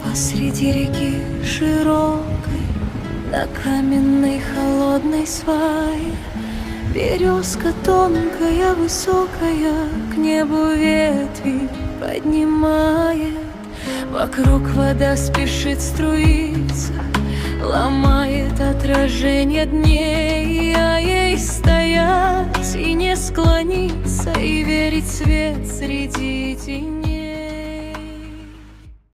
Посреди реки широкой, на каменной холодной свае, березка тонкая, высокая, к небу ветви поднимает. Вокруг вода спешит струиться, ломает отражение дней, а ей стоять и не склониться, и верить в свет среди теней.